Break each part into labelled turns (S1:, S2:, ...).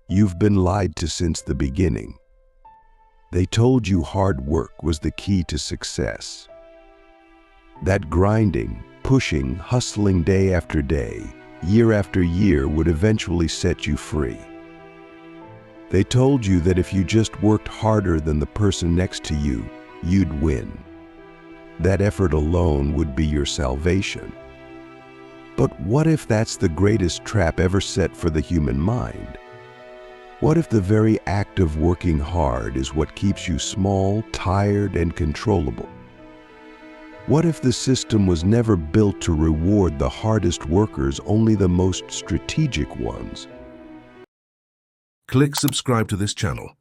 S1: You've been lied to since the beginning. They told you hard work was the key to success. That grinding, pushing, hustling day after day, year after year would eventually set you free. They told you that if you just worked harder than the person next to you, you'd win. That effort alone would be your salvation. But what if that's the greatest trap ever set for the human mind? What if the very act of working hard is what keeps you small, tired, and controllable? What if the system was never built to reward the hardest workers, only the most strategic ones?
S2: Click subscribe to this channel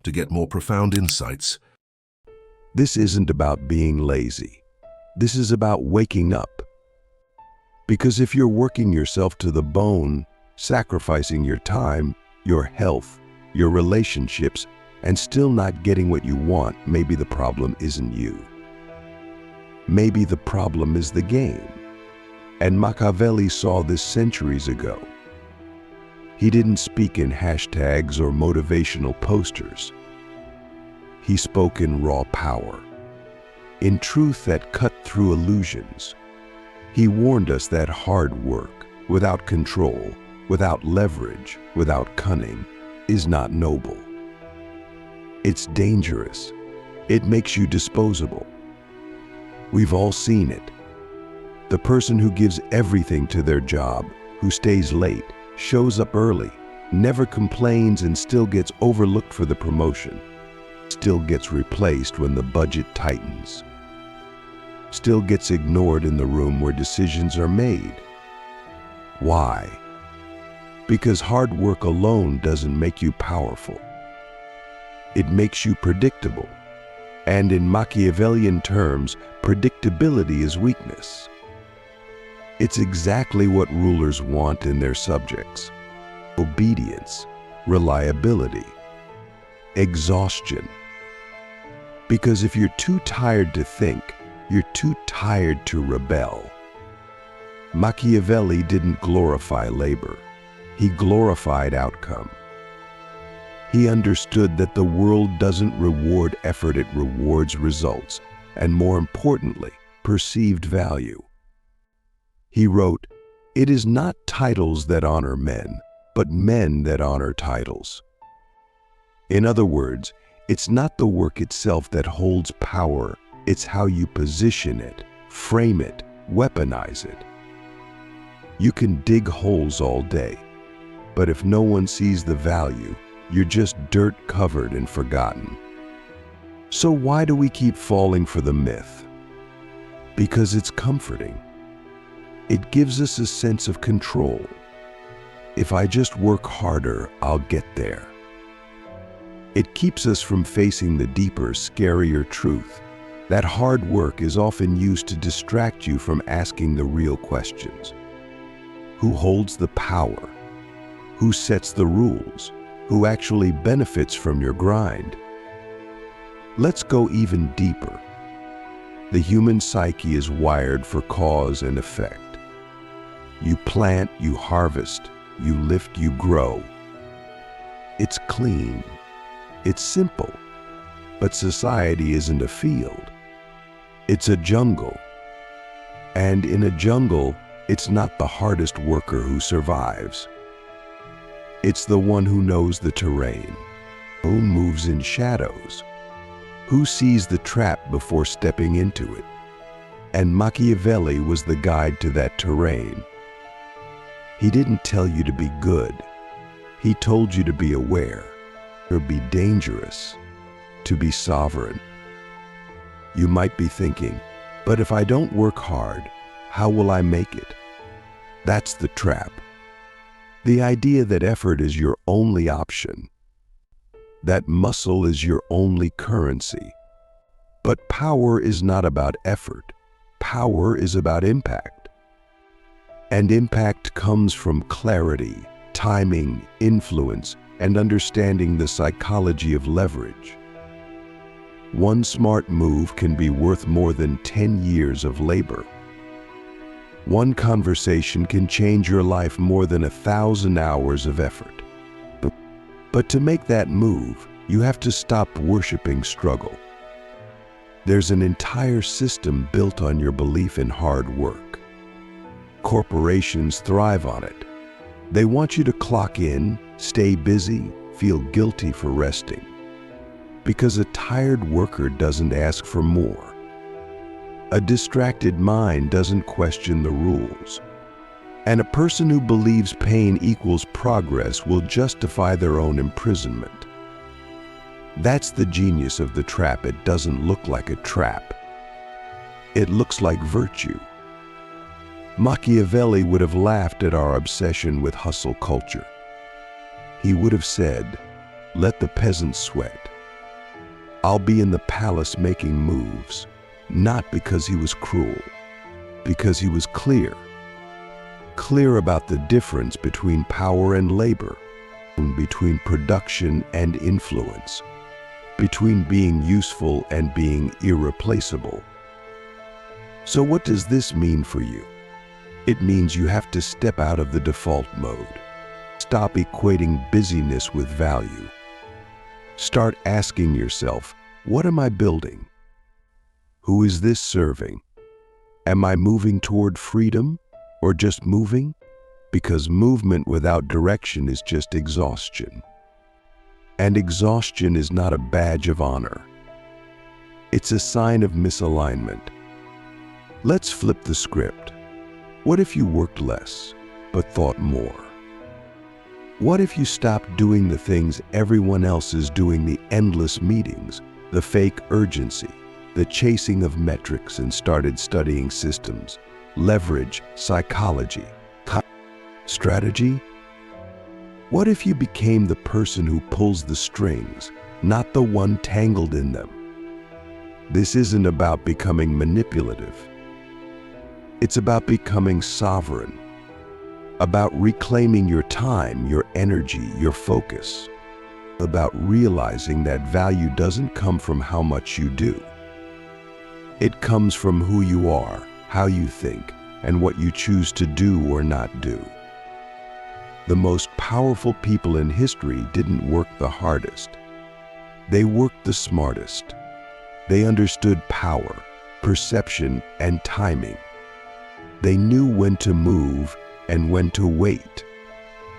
S2: to get more profound insights.
S1: This isn't about being lazy. This is about waking up. Because if you're working yourself to the bone, sacrificing your time, your health, your relationships, and still not getting what you want, maybe the problem isn't you. Maybe the problem is the game. And Machiavelli saw this centuries ago. He didn't speak in hashtags or motivational posters. He spoke in raw power, in truth that cut through illusions. He warned us that hard work, without control, without leverage, without cunning, is not noble. It's dangerous. It makes you disposable. We've all seen it. The person who gives everything to their job, who stays late, shows up early, never complains, and still gets overlooked for the promotion, still gets replaced when the budget tightens, still gets ignored in the room where decisions are made. Why? Because hard work alone doesn't make you powerful. It makes you predictable. And in Machiavellian terms, predictability is weakness. It's exactly what rulers want in their subjects: obedience, reliability, exhaustion. Because if you're too tired to think, you're too tired to rebel. Machiavelli didn't glorify labor. He glorified outcome. He understood that the world doesn't reward effort, it rewards results, and more importantly, perceived value. He wrote, "It is not titles that honor men, but men that honor titles." In other words, it's not the work itself that holds power, it's how you position it, frame it, weaponize it. You can dig holes all day, but if no one sees the value, you're just dirt covered and forgotten. So why do we keep falling for the myth? Because it's comforting. It gives us a sense of control. If I just work harder, I'll get there. It keeps us from facing the deeper, scarier truth that hard work is often used to distract you from asking the real questions. Who holds the power? Who sets the rules? Who actually benefits from your grind? Let's go even deeper. The human psyche is wired for cause and effect. You plant, you harvest, you lift, you grow. It's clean. It's simple. But society isn't a field. It's a jungle. And in a jungle, it's not the hardest worker who survives. It's the one who knows the terrain, who moves in shadows, who sees the trap before stepping into it. And Machiavelli was the guide to that terrain. He didn't tell you to be good. He told you to be aware, to be dangerous, to be sovereign. You might be thinking, but if I don't work hard, how will I make it? That's the trap. The idea that effort is your only option, that muscle is your only currency. But power is not about effort. Power is about impact. And impact comes from clarity, timing, influence, and understanding the psychology of leverage. One smart move can be worth more than 10 years of labor. One conversation can change your life more than 1,000 hours of effort. But to make that move, you have to stop worshiping struggle. There's an entire system built on your belief in hard work. Corporations thrive on it. They want you to clock in, stay busy, feel guilty for resting. Because a tired worker doesn't ask for more. A distracted mind doesn't question the rules. And a person who believes pain equals progress will justify their own imprisonment. That's the genius of the trap. It doesn't look like a trap. It looks like virtue. Machiavelli would have laughed at our obsession with hustle culture. He would have said, "Let the peasants sweat. I'll be in the palace making moves," not because he was cruel, because he was clear. Clear about the difference between power and labor, between production and influence, between being useful and being irreplaceable. So what does this mean for you? It means you have to step out of the default mode. Stop equating busyness with value. Start asking yourself, what am I building? Who is this serving? Am I moving toward freedom or just moving? Because movement without direction is just exhaustion. And exhaustion is not a badge of honor. It's a sign of misalignment. Let's flip the script. What if you worked less, but thought more? What if you stopped doing the things everyone else is doing, the endless meetings, the fake urgency, the chasing of metrics, and started studying systems, leverage, psychology, strategy? What if you became the person who pulls the strings, not the one tangled in them? This isn't about becoming manipulative. It's about becoming sovereign, about reclaiming your time, your energy, your focus, about realizing that value doesn't come from how much you do. It comes from who you are, how you think, and what you choose to do or not do. The most powerful people in history didn't work the hardest. They worked the smartest. They understood power, perception, and timing. They knew when to move and when to wait.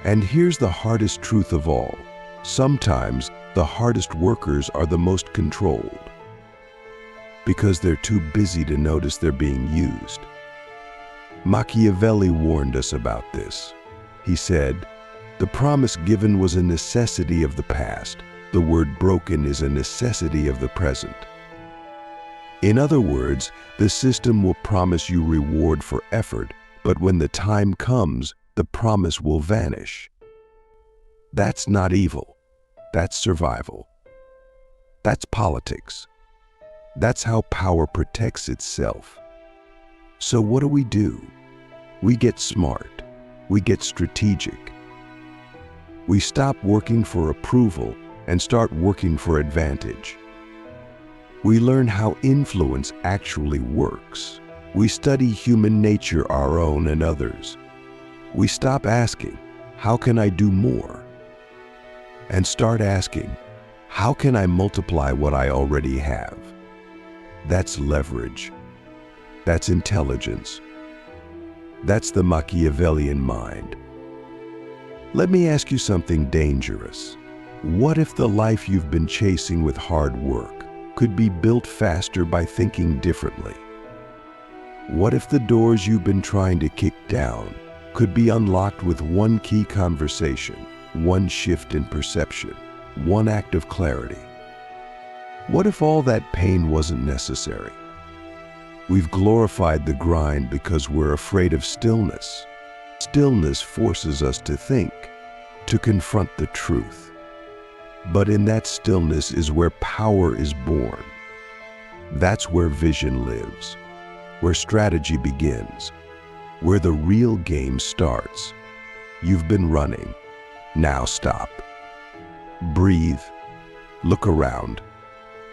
S1: And here's the hardest truth of all. Sometimes the hardest workers are the most controlled, because they're too busy to notice they're being used. Machiavelli warned us about this. He said, "The promise given was a necessity of the past. The word broken is a necessity of the present." In other words, the system will promise you reward for effort, but when the time comes, the promise will vanish. That's not evil. That's survival. That's politics. That's how power protects itself. So what do? We get smart. We get strategic. We stop working for approval and start working for advantage. We learn how influence actually works. We study human nature, our own and others. We stop asking, "How can I do more?" and start asking, "How can I multiply what I already have?" That's leverage. That's intelligence. That's the Machiavellian mind. Let me ask you something dangerous. What if the life you've been chasing with hard work could be built faster by thinking differently? What if the doors you've been trying to kick down could be unlocked with one key conversation, one shift in perception, one act of clarity? What if all that pain wasn't necessary? We've glorified the grind because we're afraid of stillness. Stillness forces us to think, to confront the truth. But in that stillness is where power is born. That's where vision lives, where strategy begins, where the real game starts. You've been running. Now stop. Breathe. Look around.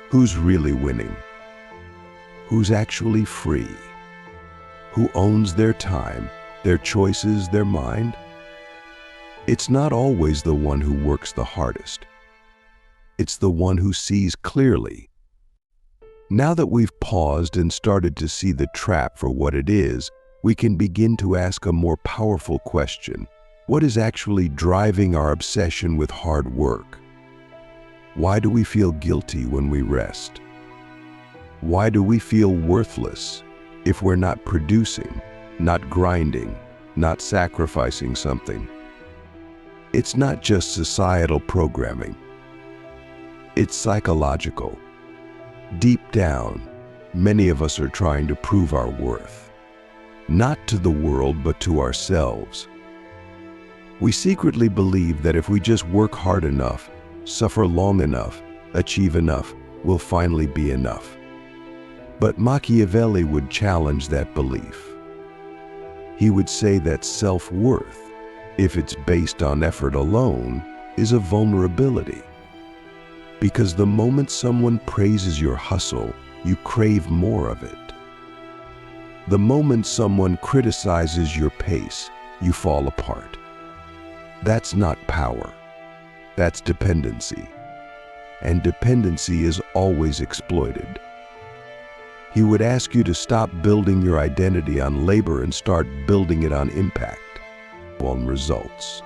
S1: Who's really winning? Who's actually free? Who owns their time, their choices, their mind? It's not always the one who works the hardest. It's the one who sees clearly. Now that we've paused and started to see the trap for what it is, we can begin to ask a more powerful question. What is actually driving our obsession with hard work? Why do we feel guilty when we rest? Why do we feel worthless if we're not producing, not grinding, not sacrificing something? It's not just societal programming. It's psychological. Deep down, many of us are trying to prove our worth, not to the world, but to ourselves. We secretly believe that if we just work hard enough, suffer long enough, achieve enough, we'll finally be enough. But Machiavelli would challenge that belief. He would say that self-worth, if it's based on effort alone, is a vulnerability. Because the moment someone praises your hustle, you crave more of it. The moment someone criticizes your pace, you fall apart. That's not power. That's dependency. And dependency is always exploited. He would ask you to stop building your identity on labor and start building it on impact, on results,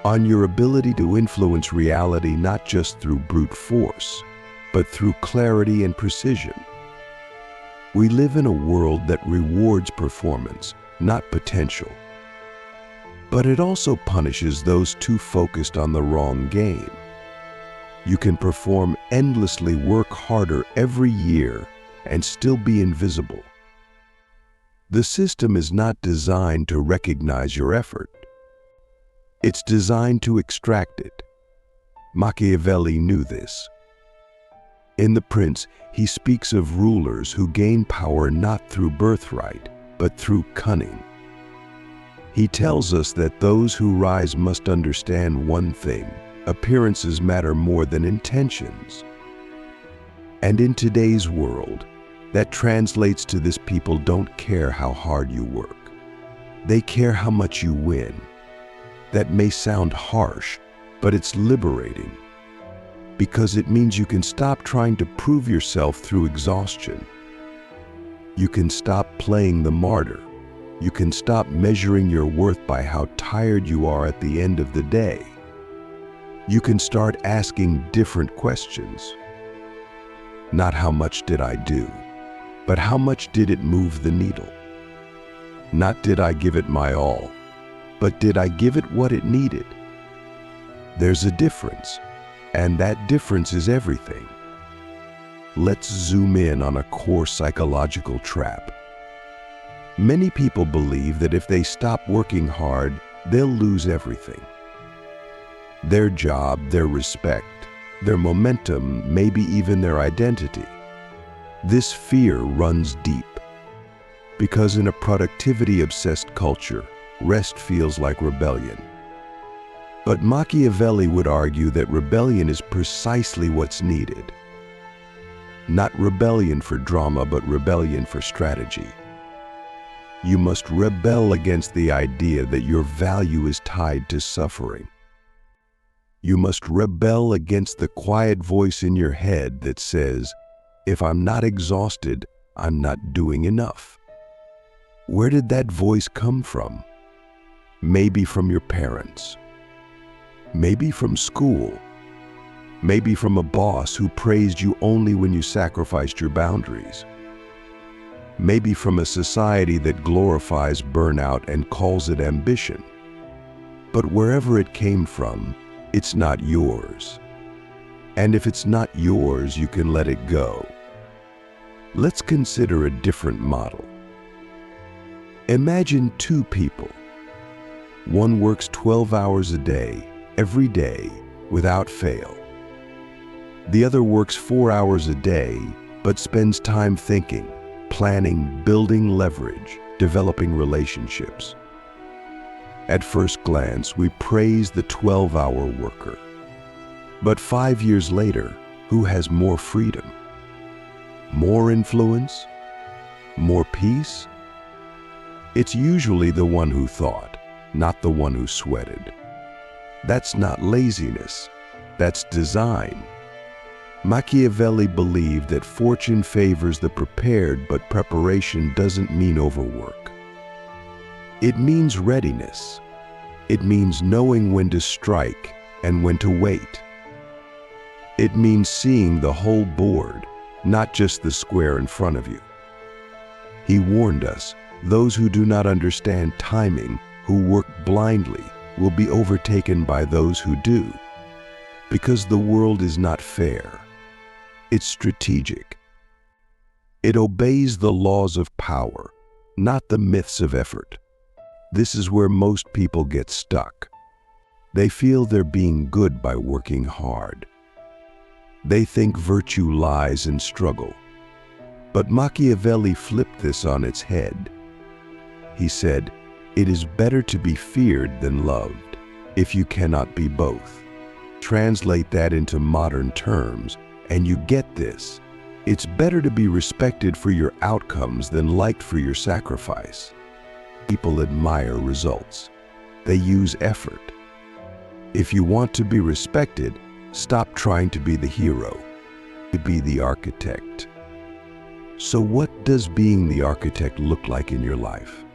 S1: on your ability to influence reality not just through brute force, but through clarity and precision. We live in a world that rewards performance, not potential. But it also punishes those too focused on the wrong game. You can perform endlessly, work harder every year, and still be invisible. The system is not designed to recognize your effort. It's designed to extract it. Machiavelli knew this. In The Prince, he speaks of rulers who gain power not through birthright, but through cunning. He tells us that those who rise must understand one thing: appearances matter more than intentions. And in today's world, that translates to this: people don't care how hard you work. They care how much you win. That may sound harsh, but it's liberating, because it means you can stop trying to prove yourself through exhaustion. You can stop playing the martyr. You can stop measuring your worth by how tired you are at the end of the day. You can start asking different questions. Not how much did I do, but how much did it move the needle? Not did I give it my all, but did I give it what it needed? There's a difference, and that difference is everything. Let's zoom in on a core psychological trap. Many people believe that if they stop working hard, they'll lose everything. Their job, their respect, their momentum, maybe even their identity. This fear runs deep, because in a productivity-obsessed culture, rest feels like rebellion. But Machiavelli would argue that rebellion is precisely what's needed. Not rebellion for drama, but rebellion for strategy. You must rebel against the idea that your value is tied to suffering. You must rebel against the quiet voice in your head that says, if I'm not exhausted, I'm not doing enough. Where did that voice come from? Maybe from your parents. Maybe from school. Maybe from a boss who praised you only when you sacrificed your boundaries. Maybe from a society that glorifies burnout and calls it ambition. But wherever it came from, it's not yours. And if it's not yours, you can let it go. Let's consider a different model. Imagine two people. One works 12 hours a day, every day, without fail. The other works 4 hours a day, but spends time thinking, planning, building leverage, developing relationships. At first glance, we praise the 12-hour worker. But 5 years later, who has more freedom? More influence? More peace? It's usually the one who thought, not the one who sweated. That's not laziness, that's design. Machiavelli believed that fortune favors the prepared, but preparation doesn't mean overwork. It means readiness. It means knowing when to strike and when to wait. It means seeing the whole board, not just the square in front of you. He warned us, those who do not understand timing, who work blindly, will be overtaken by those who do. Because the world is not fair. It's strategic. It obeys the laws of power, not the myths of effort. This is where most people get stuck. They feel they're being good by working hard. They think virtue lies in struggle. But Machiavelli flipped this on its head. He said, "It is better to be feared than loved, if you cannot be both." Translate that into modern terms, and you get this. It's better to be respected for your outcomes than liked for your sacrifice. People admire results. They use effort. If you want to be respected, stop trying to be the hero. Be the architect. So what does being the architect look like in your life?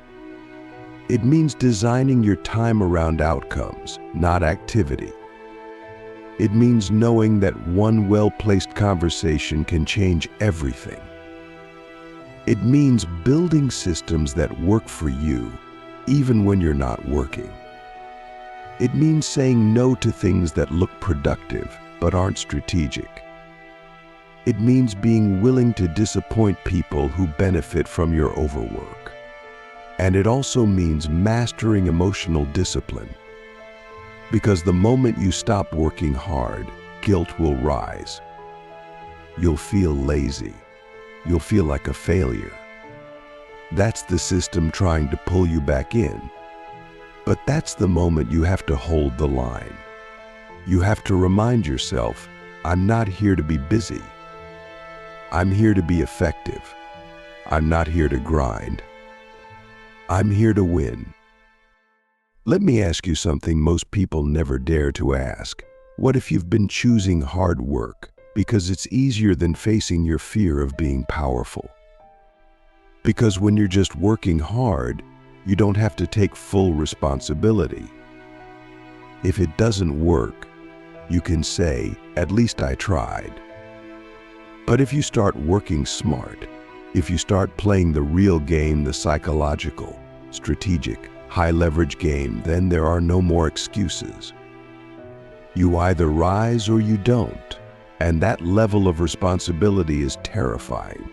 S1: It means designing your time around outcomes, not activity. It means knowing that one well-placed conversation can change everything. It means building systems that work for you, even when you're not working. It means saying no to things that look productive but aren't strategic. It means being willing to disappoint people who benefit from your overwork. And it also means mastering emotional discipline. Because the moment you stop working hard, guilt will rise. You'll feel lazy. You'll feel like a failure. That's the system trying to pull you back in. But that's the moment you have to hold the line. You have to remind yourself, I'm not here to be busy. I'm here to be effective. I'm not here to grind. I'm here to win. Let me ask you something most people never dare to ask. What if you've been choosing hard work because it's easier than facing your fear of being powerful? Because when you're just working hard, you don't have to take full responsibility. If it doesn't work, you can say, at least I tried. But if you start working smart, if you start playing the real game, the psychological, strategic, high-leverage game, then there are no more excuses. You either rise or you don't, and that level of responsibility is terrifying.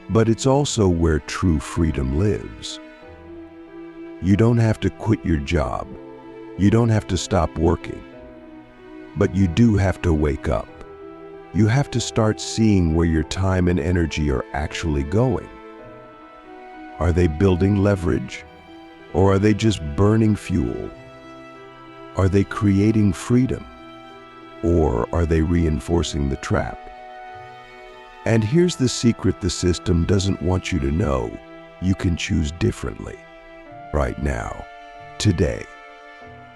S1: But it's also where true freedom lives. You don't have to quit your job. You don't have to stop working. But you do have to wake up. You have to start seeing where your time and energy are actually going. Are they building leverage? Or are they just burning fuel? Are they creating freedom? Or are they reinforcing the trap? And here's the secret the system doesn't want you to know. You can choose differently. Right now, today,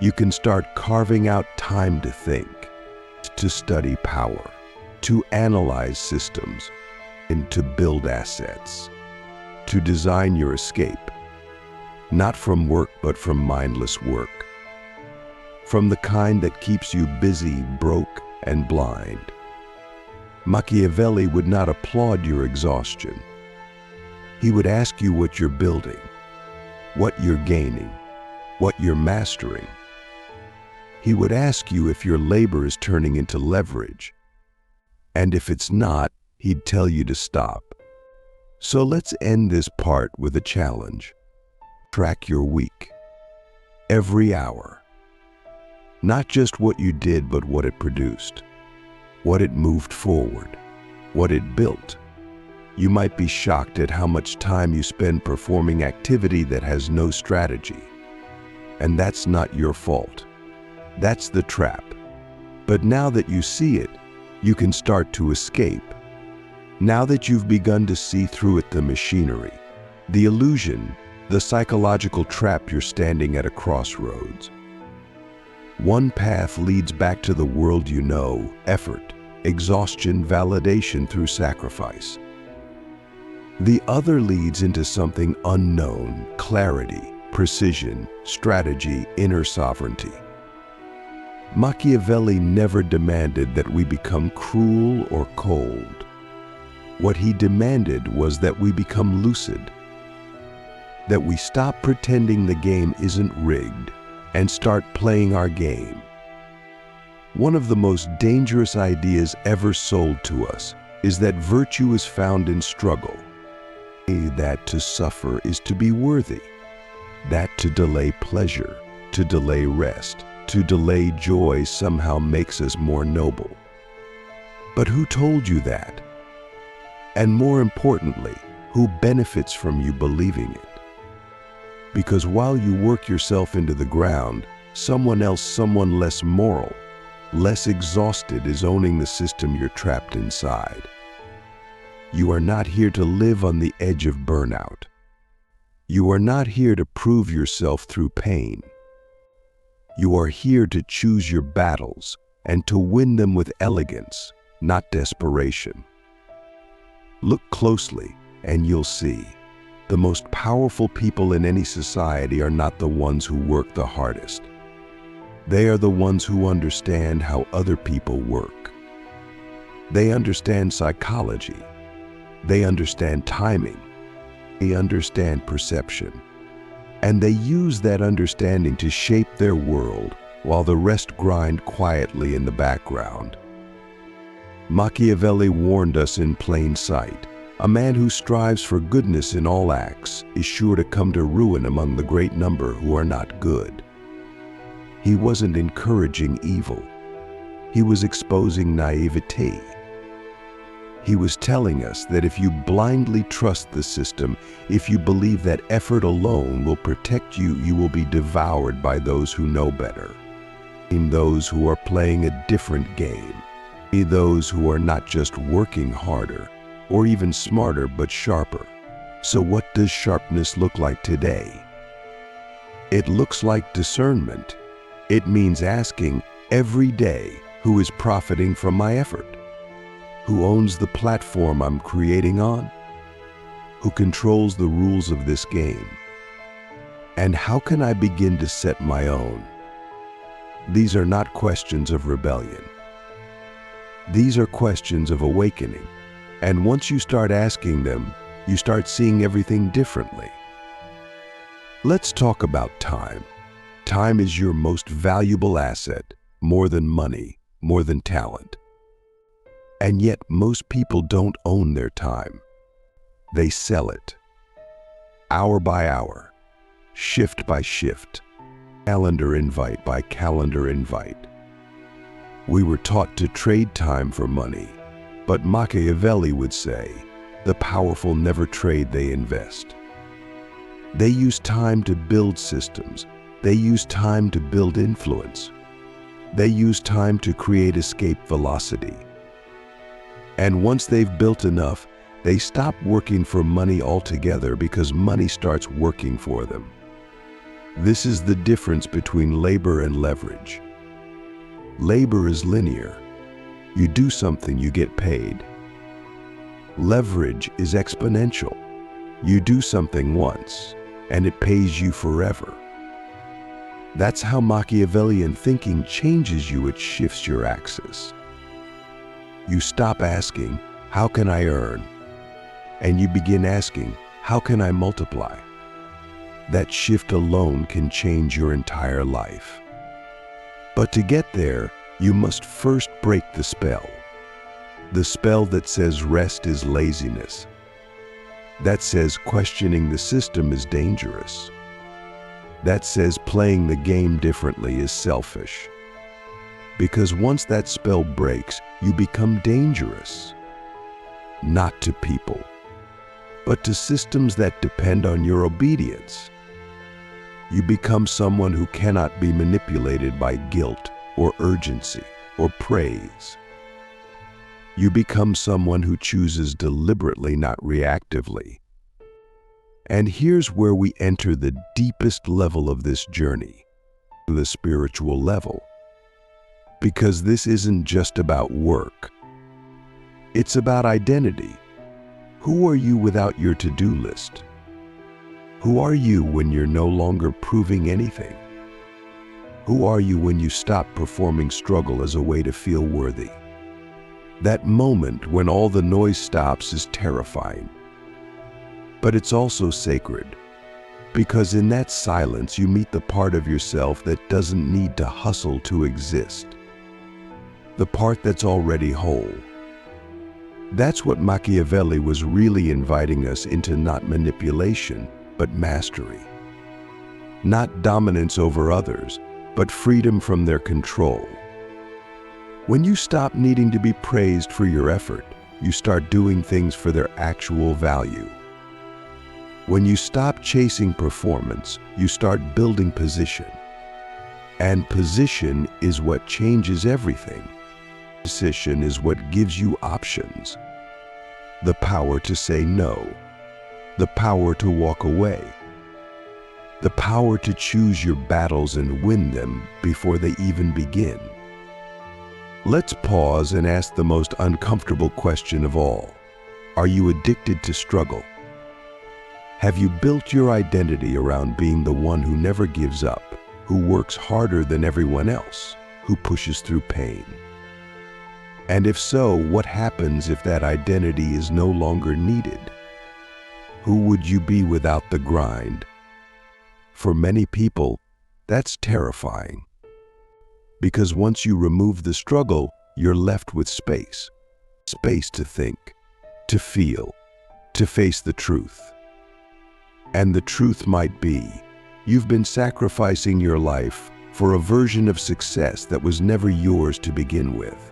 S1: you can start carving out time to think, to study power, to analyze systems, and to build assets, to design your escape, not from work but from mindless work, from the kind that keeps you busy, broke, and blind. Machiavelli would not applaud your exhaustion. He would ask you what you're building, what you're gaining, what you're mastering. He would ask you if your labor is turning into leverage. And if it's not, he'd tell you to stop. So let's end this part with a challenge. Track your week. Every hour. Not just what you did, but what it produced. What it moved forward. What it built. You might be shocked at how much time you spend performing activity that has no strategy. And that's not your fault. That's the trap. But now that you see it, you can start to escape. Now that you've begun to see through it, the machinery, the illusion, the psychological trap, you're standing at a crossroads. One path leads back to the world you know, effort, exhaustion, validation through sacrifice. The other leads into something unknown, clarity, precision, strategy, inner sovereignty. Machiavelli never demanded that we become cruel or cold. What he demanded was that we become lucid, that we stop pretending the game isn't rigged and start playing our game. One of the most dangerous ideas ever sold to us is that virtue is found in struggle, that to suffer is to be worthy, that to delay pleasure, to delay rest, to delay joy somehow makes us more noble. But who told you that? And more importantly, who benefits from you believing it? Because while you work yourself into the ground, someone else, someone less moral, less exhausted, is owning the system you're trapped inside. You are not here to live on the edge of burnout. You are not here to prove yourself through pain. You are here to choose your battles and to win them with elegance, not desperation. Look closely and you'll see. The most powerful people in any society are not the ones who work the hardest. They are the ones who understand how other people work. They understand psychology. They understand timing. They understand perception. And they use that understanding to shape their world while the rest grind quietly in the background. Machiavelli warned us in plain sight. A man who strives for goodness in all acts is sure to come to ruin among the great number who are not good. He wasn't encouraging evil. He was exposing naivete. He was telling us that if you blindly trust the system, if you believe that effort alone will protect you, you will be devoured by those who know better. In those who are playing a different game. Those who are not just working harder, or even smarter but sharper. So what does sharpness look like today? It looks like discernment. It means asking every day, who is profiting from my effort? Who owns the platform I'm creating on? Who controls the rules of this game? And how can I begin to set my own? These are not questions of rebellion. These are questions of awakening. And once you start asking them, you start seeing everything differently. Let's talk about time. Time is your most valuable asset, more than money, more than talent. And yet most people don't own their time. They sell it. Hour by hour, shift by shift, calendar invite by calendar invite. We were taught to trade time for money, but Machiavelli would say, the powerful never trade, they invest. They use time to build systems. They use time to build influence. They use time to create escape velocity. And once they've built enough, they stop working for money altogether because money starts working for them. This is the difference between labor and leverage. Labor is linear. You do something, you get paid. Leverage is exponential. You do something once, and it pays you forever. That's how Machiavellian thinking changes you. It shifts your axis. You stop asking, how can I earn? And you begin asking, how can I multiply? That shift alone can change your entire life. But to get there, you must first break the spell. The spell that says rest is laziness. That says questioning the system is dangerous. That says playing the game differently is selfish. Because once that spell breaks, you become dangerous. Not to people, but to systems that depend on your obedience. You become someone who cannot be manipulated by guilt or urgency or praise. You become someone who chooses deliberately, not reactively. And here's where we enter the deepest level of this journey, the spiritual level. Because this isn't just about work. It's about identity. Who are you without your to-do list? Who are you when you're no longer proving anything? Who are you when you stop performing struggle as a way to feel worthy? That moment when all the noise stops is terrifying. But it's also sacred, because in that silence you meet the part of yourself that doesn't need to hustle to exist. The part that's already whole. That's what Machiavelli was really inviting us into, not manipulation, but mastery. Not dominance over others, but freedom from their control. When you stop needing to be praised for your effort, you start doing things for their actual value. When you stop chasing performance, you start building position. And position is what changes everything. Position is what gives you options. The power to say no. The power to walk away. The power to choose your battles and win them before they even begin. Let's pause and ask the most uncomfortable question of all. Are you addicted to struggle? Have you built your identity around being the one who never gives up, who works harder than everyone else, who pushes through pain? And if so, what happens if that identity is no longer needed? Who would you be without the grind? For many people, that's terrifying. Because once you remove the struggle, you're left with space. Space to think, to feel, to face the truth. And the truth might be, you've been sacrificing your life for a version of success that was never yours to begin with.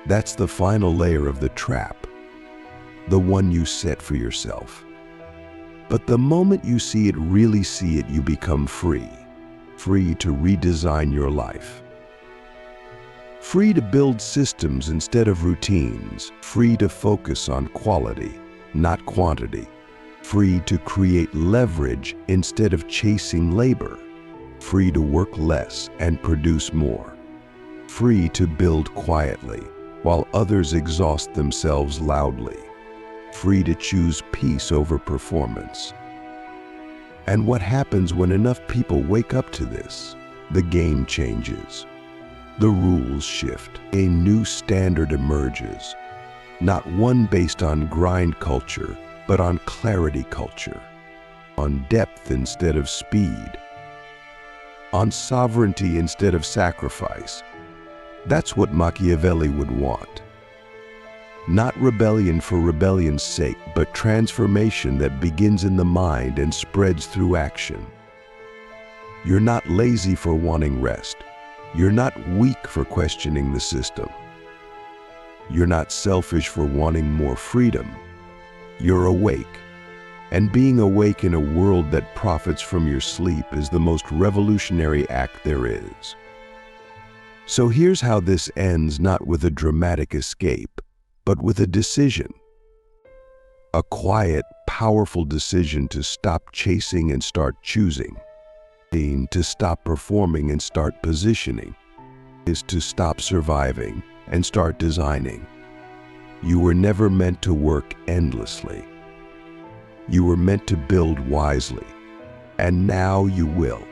S1: That's the final layer of the trap, the one you set for yourself. But the moment you really see it, you become free. Free to redesign your life. Free to build systems instead of routines. Free to focus on quality, not quantity. Free to create leverage instead of chasing labor. Free to work less and produce more. Free to build quietly while others exhaust themselves loudly. Free to choose peace over performance. And what happens when enough people wake up to this? The game changes. The rules shift. A new standard emerges. Not one based on grind culture, but on clarity culture. On depth instead of speed. On sovereignty instead of sacrifice. That's what Machiavelli would want. Not rebellion for rebellion's sake, but transformation that begins in the mind and spreads through action. You're not lazy for wanting rest. You're not weak for questioning the system. You're not selfish for wanting more freedom. You're awake. And being awake in a world that profits from your sleep is the most revolutionary act there is. So here's how this ends, not with a dramatic escape, but with a decision. A quiet, powerful decision to stop chasing and start choosing. To stop performing and start positioning. Is to stop surviving and start designing. You were never meant to work endlessly. You were meant to build wisely. And now you will.